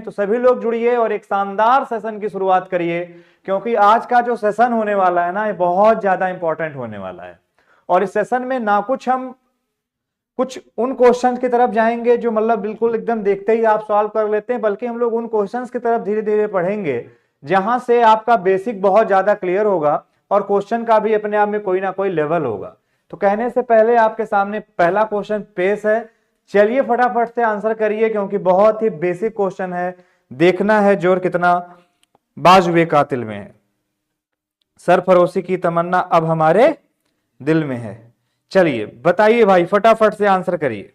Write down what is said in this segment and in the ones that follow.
तो सभी लोग जुड़िए और एक शानदार सेशन की शुरुआत करिए, क्योंकि आज का जो सेशन होने वाला है ना, ये बहुत ज्यादा इंपॉर्टेंट होने वाला है। और इस सेशन में ना हम कुछ उन क्वेश्चंस की तरफ जाएंगे जो मतलब बिल्कुल एकदम देखते ही आप सॉल्व कर लेते हैं, बल्कि हम लोग उन क्वेश्चंस की तरफ धीरे धीरे पढ़ेंगे जहां से आपका बेसिक बहुत ज्यादा क्लियर होगा और क्वेश्चन का भी अपने आप में कोई ना कोई लेवल होगा। तो कहने से पहले आपके सामने पहला क्वेश्चन पेश है, चलिए फटाफट से आंसर करिए, क्योंकि बहुत ही बेसिक क्वेश्चन है। देखना है जोर कितना बाजुए कातिल में है, सरफरोशी की तमन्ना अब हमारे दिल में है। चलिए बताइए भाई, फटाफट से आंसर करिए।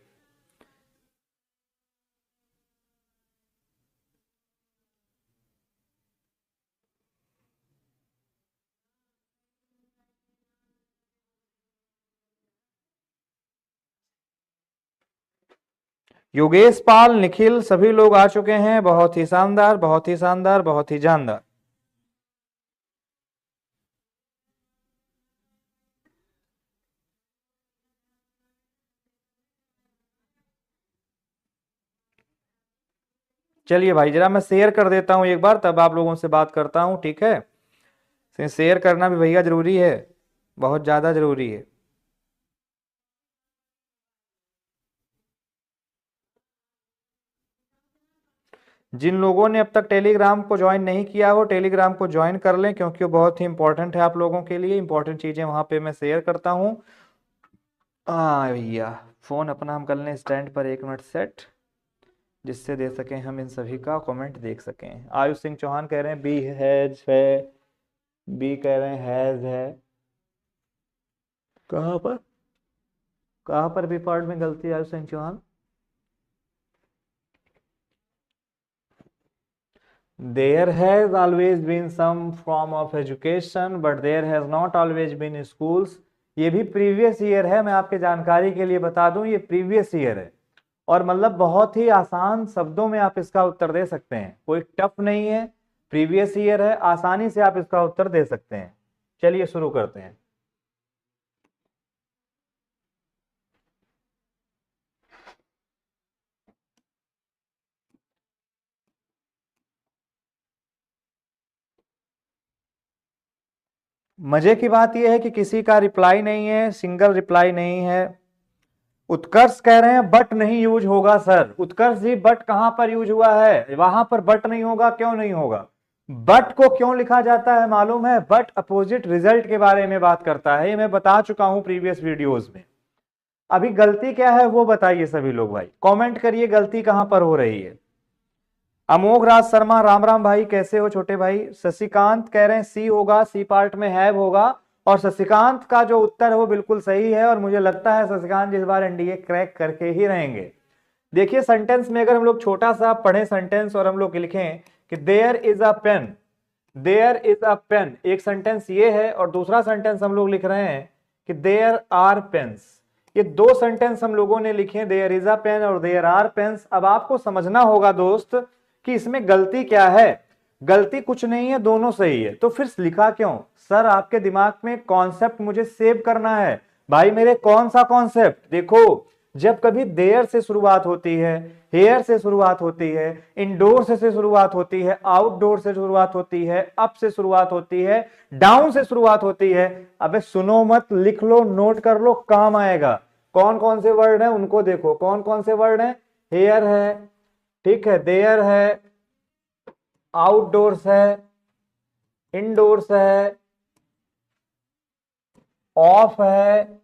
योगेश पाल, निखिल, सभी लोग आ चुके हैं। बहुत ही शानदार, बहुत ही शानदार, बहुत ही जानदार। चलिए भाई जरा मैं शेयर कर देता हूं एक बार, तब आप लोगों से बात करता हूं, ठीक है। शेयर करना भी भैया जरूरी है, बहुत ज्यादा जरूरी है। जिन लोगों ने अब तक टेलीग्राम को ज्वाइन नहीं किया हो, टेलीग्राम को ज्वाइन कर लें, क्योंकि वो बहुत ही इंपॉर्टेंट है आप लोगों के लिए। इंपॉर्टेंट चीजें वहां पे मैं शेयर करता हूं। हाँ भैया, फोन अपना हम कर लें स्टैंड पर 1 मिनट सेट, जिससे दे सकें हम इन सभी का कमेंट देख सकें। आयुष सिंह चौहान कह रहे हैं बी हैज है, बी कह रहे हैं हैज है। कहाँ पर, कहाँ पर बी पार्ट में गलती है Ayush Singh Chauhan? There has always been some form of education, but there has not always been schools. ये भी प्रीवियस ईयर है, मैं आपके जानकारी के लिए बता दूं, ये प्रीवियस ईयर है और मतलब बहुत ही आसान शब्दों में आप इसका उत्तर दे सकते हैं, कोई टफ नहीं है। प्रीवियस ईयर है, आसानी से आप इसका उत्तर दे सकते हैं। चलिए शुरू करते हैं। मजे की बात यह है कि किसी का रिप्लाई नहीं है, सिंगल रिप्लाई नहीं है। उत्कर्ष कह रहे हैं बट नहीं यूज होगा सर। उत्कर्ष जी बट कहां पर यूज हुआ है? वहां पर बट नहीं होगा, क्यों नहीं होगा? बट को क्यों लिखा जाता है मालूम है? बट अपोजिट रिजल्ट के बारे में बात करता है, ये मैं बता चुका हूं प्रीवियस वीडियोस में। अभी गलती क्या है वो बताइए सभी लोग भाई, कमेंट करिए गलती कहां पर हो रही है। अमोघ राज शर्मा, राम राम भाई, कैसे हो छोटे भाई? शशिकांत कह रहे हैं सी होगा, सी पार्ट में हैव होगा, और शशिकांत का जो उत्तर है वो बिल्कुल सही है। और मुझे लगता है शशिकांत इस बार एनडीए क्रैक करके ही रहेंगे। देखिए सेंटेंस में अगर हम लोग छोटा सा पढ़े सेंटेंस और हम लोग लिखें कि there is a pen, there is a pen, एक सेंटेंस ये है, और दूसरा सेंटेंस हम लोग लिख रहे हैं कि देयर आर पेन्स। ये दो सेंटेंस हम लोगों ने लिखे, देयर इज अ पेन और देयर आर पेन्स। अब आपको समझना होगा दोस्त कि इसमें गलती क्या है। गलती कुछ नहीं है, दोनों सही है, तो फिर लिखा क्यों? सर आपके दिमाग में कॉन्सेप्ट मुझे सेव करना है। भाई मेरे कौन सा कॉन्सेप्ट? देखो, जब कभी देयर से शुरुआत होती है, हेयर से शुरुआत होती है, इंडोर से शुरुआत होती है, आउटडोर से शुरुआत होती है, अप से शुरुआत होती है, डाउन से शुरुआत होती है, अबे सुनो मत, लिख लो, नोट कर लो, काम आएगा। कौन कौन से वर्ड है उनको देखो, कौन कौन से वर्ड है? हेयर है, ठीक है, देयर है, आउटडोर्स है, इनडोर्स है, ऑफ है,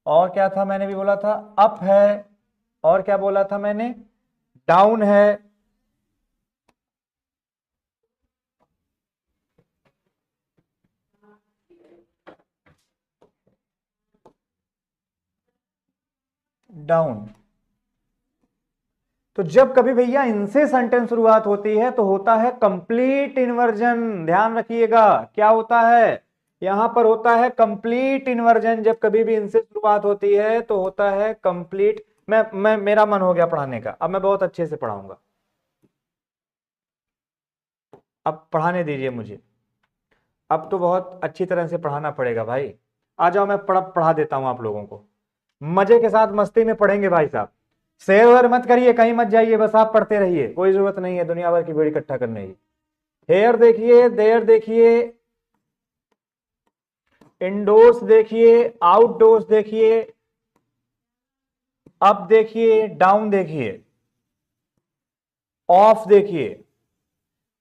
और क्या था मैंने भी बोला था? अप है, और क्या बोला था मैंने? डाउन है। डाउन। तो जब कभी भैया इनसे सेंटेंस शुरुआत होती है तो होता है कंप्लीट इन्वर्जन। ध्यान रखिएगा, क्या होता है? यहां पर होता है कंप्लीट इन्वर्जन। जब कभी भी इनसे शुरुआत होती है तो होता है कंप्लीट। मैं मेरा मन हो गया पढ़ाने का, अब मैं बहुत अच्छे से पढ़ाऊंगा। अब पढ़ाने दीजिए मुझे, अब तो बहुत अच्छी तरह से पढ़ाना पड़ेगा भाई। आ जाओ, मैं पढ़ा देता हूं आप लोगों को। मजे के साथ मस्ती में पढ़ेंगे भाई साहब। शेयर वेयर मत करिए, कहीं मत जाइए, बस आप पढ़ते रहिए, कोई जरूरत नहीं है दुनिया भर की भीड़ इकट्ठा करने की। हेयर देखिए, देयर देखिए, इंडोर्स देखिए, आउटडोर्स देखिए, अप देखिए, डाउन देखिए, ऑफ देखिए,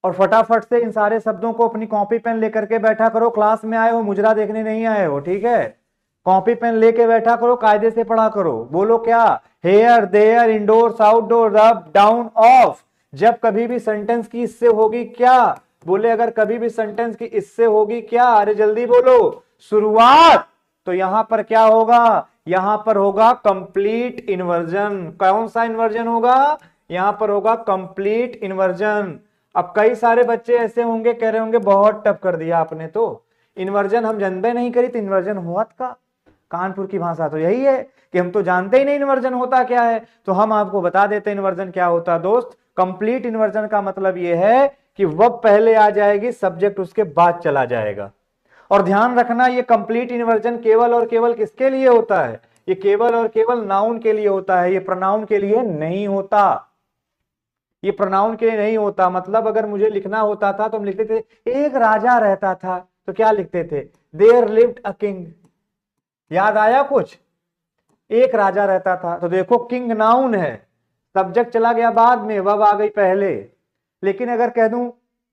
और फटाफट से इन सारे शब्दों को अपनी कॉपी पेन लेकर के बैठा करो। क्लास में आए हो, मुजरा देखने नहीं आए हो, ठीक है? कॉपी पेन लेके बैठा करो, कायदे से पढ़ा करो। बोलो क्या? Here, there, indoors, outdoor, up, down, off. जब कभी भी सेंटेंस की इससे होगी क्या? बोले अगर कभी भी सेंटेंस की इससे होगी क्या? अरे जल्दी बोलो। शुरुआत। तो यहां पर क्या होगा? यहां पर होगा कंप्लीट इन्वर्जन। कौन सा इन्वर्जन होगा? यहां पर होगा कंप्लीट इन्वर्जन। अब कई सारे बच्चे ऐसे होंगे, कह रहे होंगे बहुत टफ कर दिया आपने, तो इन्वर्जन हम जानते नहीं करी तो इन्वर्जन हुआ का? कानपुर की भाषा तो यही है कि हम तो जानते ही नहीं इन्वर्जन होता क्या है। तो हम आपको बता देते इन्वर्जन क्या होता है दोस्त। कंप्लीट इन्वर्जन का मतलब यह है कि वर्ब पहले आ जाएगी, सब्जेक्ट उसके बाद चला जाएगा। और ध्यान रखना, ये कंप्लीट इन्वर्जन केवल और केवल किसके लिए होता है? ये केवल और केवल नाउन के लिए होता है, ये प्रोनाउन के लिए नहीं होता। ये प्रोनाउन के लिए नहीं होता। मतलब अगर मुझे लिखना होता था तो हम लिखते थे एक राजा रहता था, तो क्या लिखते थे? There lived a king. याद आया कुछ? एक राजा रहता था, तो देखो किंग नाउन है, सब्जेक्ट चला गया बाद में, वर्ब आ गई पहले। लेकिन अगर कह दूं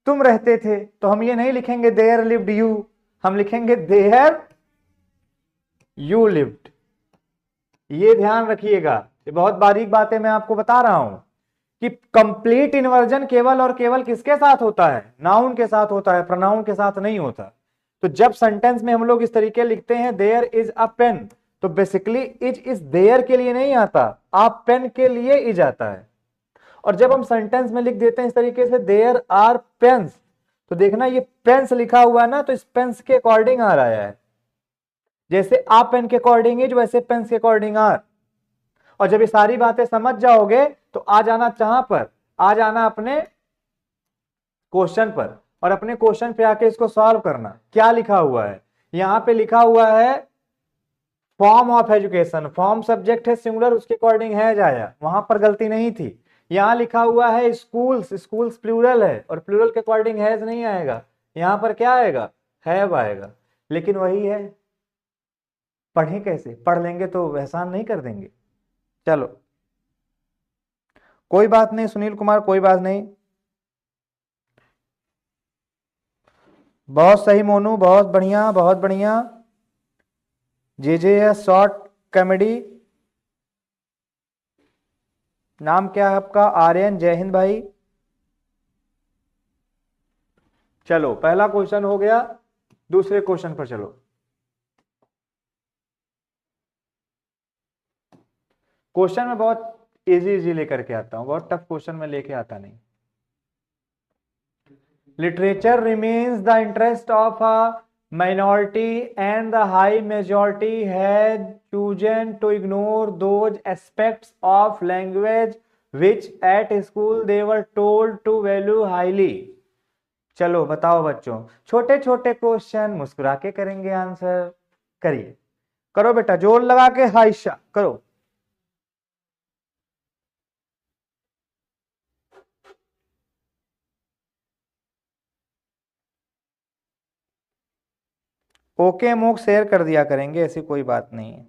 तुम रहते थे, तो हम ये नहीं लिखेंगे देयर लिव्ड यू, हम लिखेंगे देयर यू लिव्ड। ये ध्यान रखिएगा, ये बहुत बारीक बातें मैं आपको बता रहा हूं कि कंप्लीट इन्वर्जन केवल और केवल किसके साथ होता है? नाउन के साथ होता है, प्रोनाउन के साथ नहीं होता। तो जब सेंटेंस में हम लोग इस तरीके लिखते हैं देयर इज अ पेन, तो बेसिकली इज इस देयर के लिए नहीं आता, आप पेन के लिए इज आता है। और जब हम सेंटेंस में लिख देते हैं इस तरीके से देयर आर पेन्स, तो देखना ये पेन्स लिखा हुआ है ना, तो इस पेन्स के अकॉर्डिंग आ रहा है। जैसे आप पेन के अकॉर्डिंग इज, वैसे पेन्स के अकॉर्डिंग आर। और जब ये सारी बातें समझ जाओगे तो आ जाना कहां पर? आ जाना अपने क्वेश्चन पर, और अपने क्वेश्चन पे आके इसको सॉल्व करना। क्या लिखा हुआ है? यहां पे लिखा हुआ है form of education, form subject है सिंगुलर, उसके अकॉर्डिंग है जाया, वहां पर गलती नहीं थी। यहां लिखा हुआ है स्कूल्स, स्कूल्स प्लूरल है, और प्लूरल के अकॉर्डिंग हैज नहीं आएगा, यहां पर क्या आएगा? हैव आएगा। लेकिन वही है, पढ़ें कैसे? पढ़ लेंगे तो एहसान नहीं कर देंगे। चलो कोई बात नहीं सुनील कुमार, कोई बात नहीं, बहुत सही मोनू, बहुत बढ़िया, बहुत बढ़िया। जे शॉर्ट कॉमेडी, नाम क्या है आपका? आर्यन, जय हिंद भाई। चलो पहला क्वेश्चन हो गया, दूसरे क्वेश्चन पर चलो। क्वेश्चन में बहुत इजी इजी लेकर के आता हूं, बहुत टफ क्वेश्चन में लेके आता नहीं। Literature remains the interest of a minority and the high majority had chosen to ignore those aspects of language which at school they were told to value highly। चलो बताओ बच्चों, छोटे छोटे क्वेश्चन मुस्कुरा के करेंगे आंसर। करिए, करो बेटा, जोर लगा के हाइशा करो। ओके मूक शेयर कर दिया करेंगे, ऐसी कोई बात नहीं है।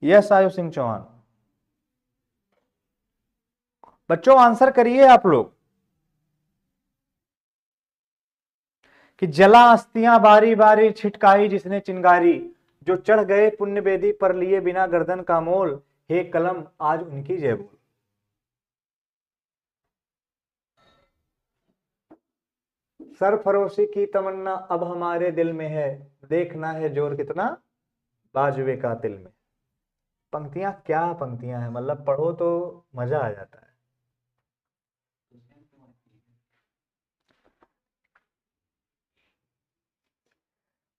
यस आयु सिंह चौहान। बच्चों आंसर करिए आप लोग। कि जला अस्तियां बारी बारी छिटकाई जिसने चिंगारी, जो चढ़ गए पुण्य वेदी पर लिए बिना गर्दन का मोल, हे कलम आज उनकी जय बोल। सरफरोशी की तमन्ना अब हमारे दिल में है, देखना है जोर कितना बाजुए का दिल में। पंक्तियां क्या पंक्तियां हैं, मतलब पढ़ो तो मजा आ जाता है।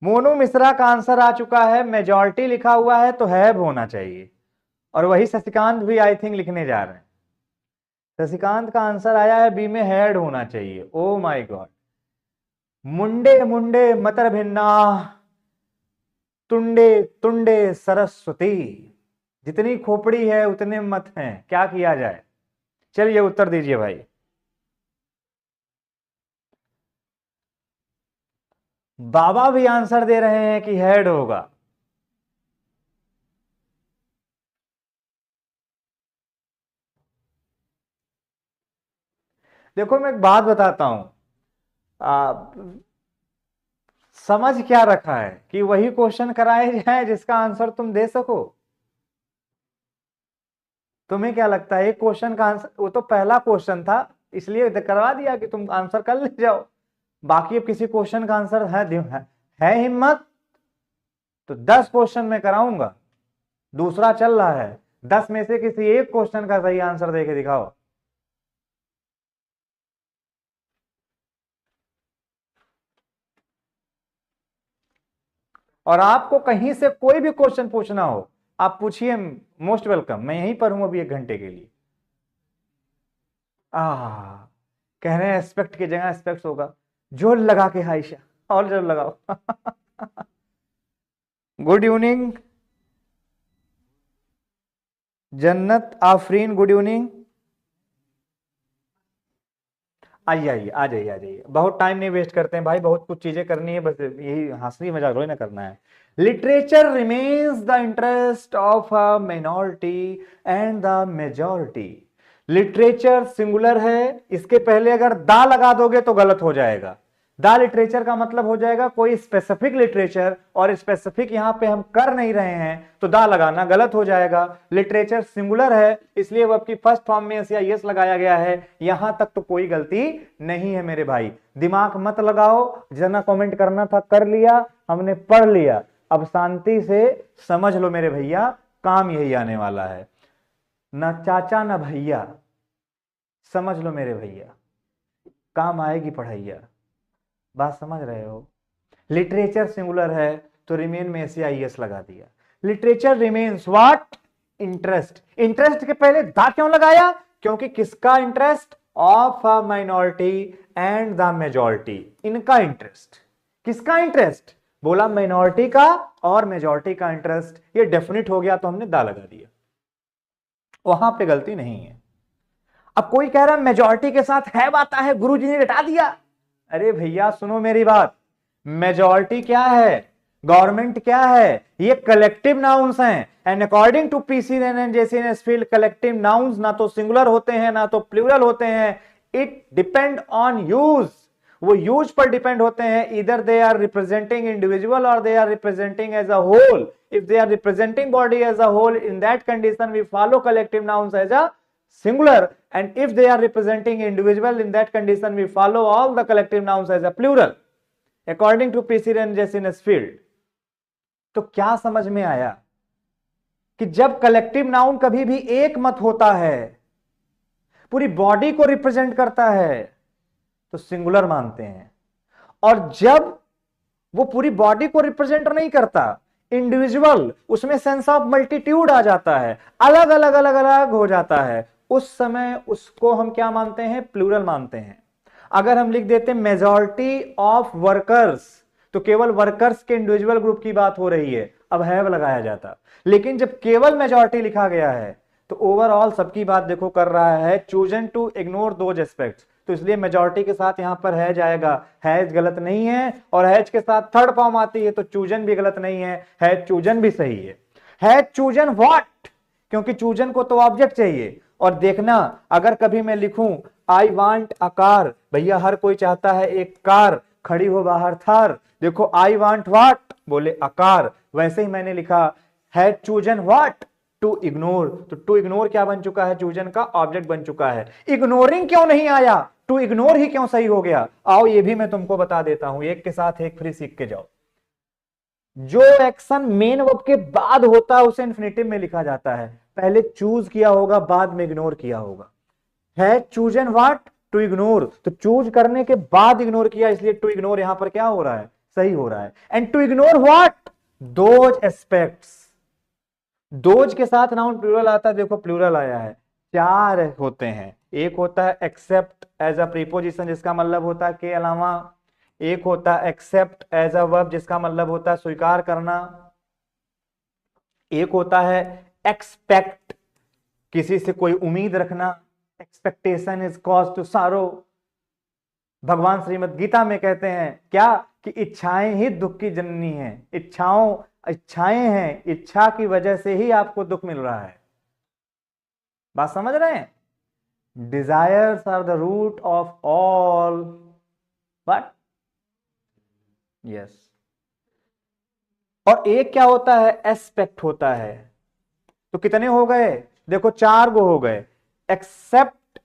मोनू मिश्रा का आंसर आ चुका है, मेजॉरिटी लिखा हुआ है तो हैव होना चाहिए, और वही शशिकांत भी आई थिंक लिखने जा रहे हैं। शशिकांत का आंसर आया है बी में हैड होना चाहिए। ओ माय गॉड, मुंडे मुंडे मतर भिन्ना, तुंडे तुंडे सरस्वती। जितनी खोपड़ी है उतने मत हैं, क्या किया जाए। चलिए उत्तर दीजिए भाई। बाबा भी आंसर दे रहे हैं कि हेड होगा। देखो मैं एक बात बताता हूं, समझ क्या रखा है कि वही क्वेश्चन कराए जाए जिसका आंसर तुम दे सको। तुम्हें क्या लगता है एक क्वेश्चन का आंसर, वो तो पहला क्वेश्चन था इसलिए करवा दिया कि तुम आंसर कर ले जाओ। बाकी अब किसी क्वेश्चन का आंसर है हिम्मत तो 10 क्वेश्चन में कराऊंगा। दूसरा चल रहा है, 10 में से किसी एक क्वेश्चन का सही आंसर दे के दिखाओ। और आपको कहीं से कोई भी क्वेश्चन पूछना हो आप पूछिए, मोस्ट वेलकम, मैं यहीं पर हूं अभी 1 घंटे के लिए। कह रहे हैं एस्पेक्ट की जगह एस्पेक्ट होगा। जोर लगा के हाइशा, और जोर लगाओ। गुड इवनिंग जन्नत आफरीन, गुड इवनिंग। आइए आइए, आ जाइए आ जाइए, बहुत टाइम नहीं वेस्ट करते हैं भाई, बहुत कुछ चीजें करनी है, बस यही हंसी मजाक रोई ना करना है। Literature remains the interest of a minority and the majority. Literature singular है, इसके पहले अगर दा लगा दोगे तो गलत हो जाएगा। द लिटरेचर का मतलब हो जाएगा कोई स्पेसिफिक लिटरेचर, और स्पेसिफिक यहां पे हम कर नहीं रहे हैं तो दा लगाना गलत हो जाएगा। लिटरेचर सिंगुलर है इसलिए वो आपकी फर्स्ट फॉर्म में एस या यस लगाया गया है। यहां तक तो कोई गलती नहीं है मेरे भाई, दिमाग मत लगाओ। जना कमेंट करना था कर लिया, हमने पढ़ लिया, अब शांति से समझ लो मेरे भैया, काम यही आने वाला है। ना चाचा ना भैया, समझ लो मेरे भैया, काम आएगी पढ़ैया। बात समझ रहे हो। लिटरेचर सिंगुलर है तो रिमेन में ऐसे आईएस लगा दिया। Literature remains what, interest. Interest के पहले दा क्यों लगाया, क्योंकि किसका interest, of a minority and the majority, इनका इंटरेस्ट। किसका इंटरेस्ट, बोला माइनॉरिटी का और मेजॉरिटी का इंटरेस्ट, ये डेफिनेट हो गया तो हमने दा लगा दिया, वहां पे गलती नहीं है। अब कोई कह रहा है मेजॉरिटी के साथ है आता है, गुरुजी ने रटा दिया। अरे भैया सुनो मेरी बात, मेजॉरिटी क्या है, गवर्नमेंट क्या है, ये कलेक्टिव नाउन्स हैं। And according to PC Wren and JC Nesfield, collective nouns ना तो सिंगुलर होते हैं ना तो प्लूरल होते हैं। इट डिपेंड ऑन यूज, वो यूज पर डिपेंड होते हैं। इधर दे आर रिप्रेजेंटिंग इंडिविजुअल और they are representing as a whole. If they are representing body as a whole, in that condition we follow collective nouns as a singular, and if they are representing individual, in that condition we follow all the collective nouns as a plural according to P.C. and J.C. Nesfield। तो क्या समझ में आया कि जब collective noun कभी भी एक मत होता है, पूरी बॉडी को रिप्रेजेंट करता है, तो सिंगुलर मानते हैं। और जब वो पूरी बॉडी को रिप्रेजेंट नहीं करता, इंडिविजुअल, उसमें सेंस ऑफ मल्टीट्यूड आ जाता है, अलग अलग अलग अलग हो जाता है, उस समय उसको हम क्या मानते हैं, प्लूरल मानते हैं। अगर हम लिख देते मेजॉरिटी ऑफ वर्कर्स, तो केवल वर्कर्स के इंडिविजुअल ग्रुप की बात हो रही है, अब हैव लगाया जाता। लेकिन जब केवल मेजॉरिटी लिखा गया है तो ओवरऑल सबकी बात देखो कर रहा है, chosen to ignore those aspects, तो इसलिए मेजॉरिटी के साथ यहां पर हैज आएगा। हैज गलत नहीं है, और हैज के साथ थर्ड फॉर्म आती है तो चूजन भी गलत नहीं है, हैज चूजन भी सही है। हैज चूजन व्हाट, क्योंकि चूजन को तो ऑब्जेक्ट चाहिए। और देखना, अगर कभी मैं लिखूं आई वांट अ कार, भैया हर कोई चाहता है एक कार खड़ी हो बाहर थार, देखो आई वांट व्हाट, बोले अ कार, वैसे ही मैंने लिखा has chosen what, to ignore, तो टू इग्नोर क्या बन चुका है, चूजन का ऑब्जेक्ट बन चुका है। इग्नोरिंग क्यों नहीं आया, टू इग्नोर ही क्यों सही हो गया, आओ ये भी मैं तुमको बता देता हूं, एक के साथ एक फ्री सीख के जाओ। जो एक्शन मेन वर्ब के बाद होता है उसे इंफिनिटिव में लिखा जाता है, पहले चूज किया होगा बाद में इग्नोर किया होगा। है चूजन व्हाट, टू इग्नोर, तो चूज करने के बाद इग्नोर किया, इसलिए टू इग्नोर यहां पर क्या हो रहा है, सही हो रहा है। And to ignore what, those aspects, those के साथ नाउन प्लूरल आता है, देखो प्लूरल आया है, 4 होते हैं। एक होता है एक्सेप्ट एज अ प्रीपोजिशन, जिसका मतलब होता है के अलावा। एक होता है एक्सेप्ट एज अ वर्ब, जिसका मतलब होता है स्वीकार करना। एक होता है एक्सपेक्ट, किसी से कोई उम्मीद रखना। एक्सपेक्टेशन इज कॉज टू सारो। भगवान श्रीमद् गीता में कहते हैं क्या, कि इच्छाएं ही दुख की जननी है। इच्छाएं हैं, इच्छा की वजह से ही आपको दुख मिल रहा है। बात समझ रहे हैं? Desires are the root of all but yes. और एक क्या होता है, एस्पेक्ट होता है। तो कितने हो गए, देखो 4 गो हो गए। Except,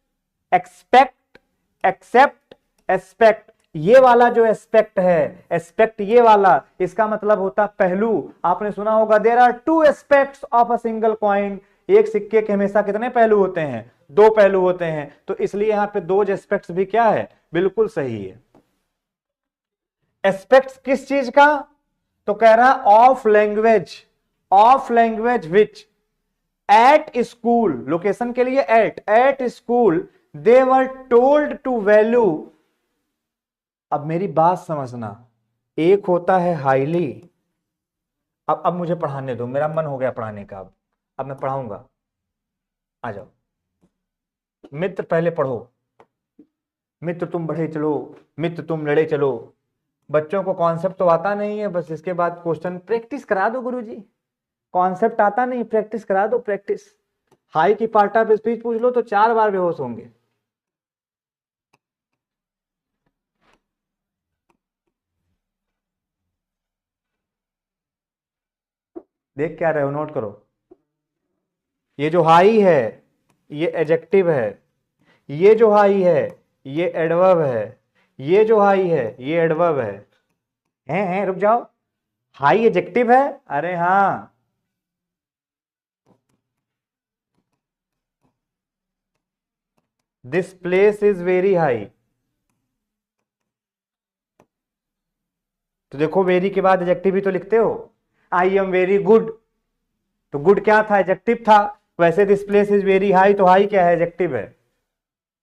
expect, except, aspect. ये वाला जो एस्पेक्ट है, एस्पेक्ट ये वाला, इसका मतलब होता है पहलू। आपने सुना होगा there are 2 aspects of a single coin. एक सिक्के के हमेशा कितने पहलू होते हैं, 2 पहलू होते हैं। तो इसलिए यहां पे 2 एस्पेक्ट्स भी क्या है, बिल्कुल सही है। एस्पेक्ट्स किस चीज का, तो कह रहा of language, of language which at school, location के लिए at school they were told to value. अब मेरी बात समझना, एक होता है हाईली। अब मुझे पढ़ाने दो, मेरा मन हो गया पढ़ाने का। अब मैं पढ़ाऊंगा, आ जाओ। मित्र पहले पढ़ो, मित्र तुम बढ़े चलो, मित्र तुम लड़े चलो। बच्चों को कॉन्सेप्ट तो आता नहीं है, बस इसके बाद क्वेश्चन प्रैक्टिस करा दो गुरुजी। कॉन्सेप्ट आता नहीं, प्रैक्टिस करा दो, प्रैक्टिस। हाई की पार्ट ऑफ स्पीच पूछ लो तो 4 बार बेहोश होंगे। देख क्या रहे हो, नोट करो। ये जो हाई है ये एडजेक्टिव है, ये जो हाई है ये एडवर्ब है, ये जो हाई है ये एडवर्ब है। हैं रुक जाओ, हाई एडजेक्टिव है, अरे हाँ। This place is very high. तो देखो वेरी के बाद एडजेक्टिव भी तो लिखते हो। आई एम वेरी गुड, तो गुड क्या था, एडजेक्टिव था। वैसे this place is very high, तो हाई क्या है, एडजेक्टिव है।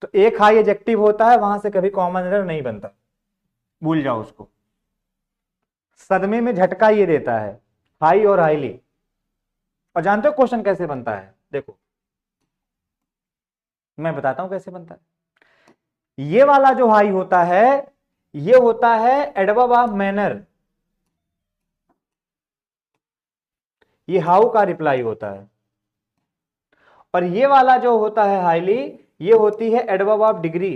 तो एक हाई एडजेक्टिव होता है, वहां से कभी कॉमन एरर नहीं बनता, भूल जाओ उसको। सदमे में झटका ये देता है, हाई और हाईली। और जानते हो क्वेश्चन कैसे बनता है, देखो मैं बताता हूं कैसे बनता है। ये वाला जो हाई होता है ये होता है एडवर्ब ऑफ मैनर, ये हाउ का रिप्लाई होता है। और ये वाला जो होता है हाईली, ये होती है एडवर्ब ऑफ डिग्री,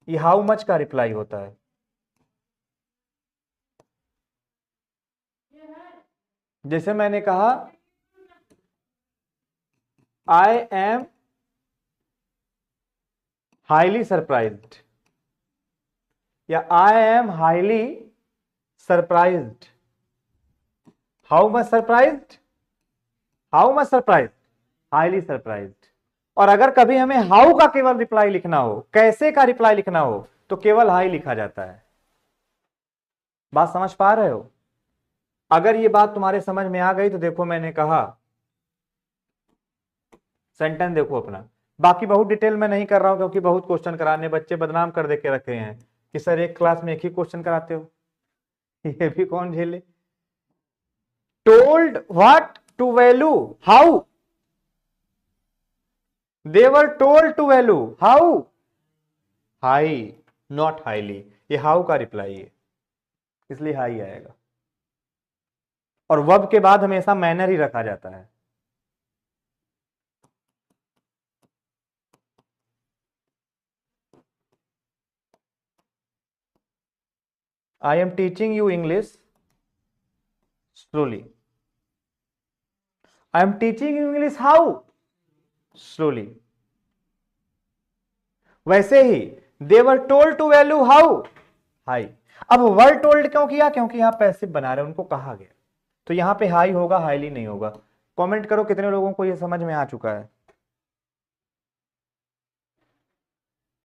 ये हाउ मच का रिप्लाई होता है। जैसे मैंने कहा आई एम हाईली सरप्राइज्ड, या I am highly surprised. How much surprised, how much surprised, highly surprised. और अगर कभी हमें हाउ का केवल रिप्लाई लिखना हो, कैसे का रिप्लाई लिखना हो, तो केवल हाई लिखा जाता है। बात समझ पा रहे हो? अगर ये बात तुम्हारे समझ में आ गई तो देखो मैंने कहा सेंटेंस देखो अपना। बाकी बहुत डिटेल में नहीं कर रहा हूं क्योंकि बहुत क्वेश्चन कराने बच्चे बदनाम कर दे के रखे हैं कि सर एक क्लास में एक ही क्वेश्चन कराते हो। ये भी कौन झेले। Told what to value how, they were told to value how high, not highly. ये हाउ का रिप्लाई है, इसलिए हाई आएगा। और वर्ब के बाद हमेशा मैनर ही रखा जाता है। I am teaching you English slowly. I am teaching you English how? Slowly. वैसे ही they were told to value how? High. अब were told क्यों किया, क्योंकि यहां पैसिव बना रहे, उनको कहा गया। तो यहां पे हाई होगा, हाईली नहीं होगा। कमेंट करो कितने लोगों को यह समझ में आ चुका है।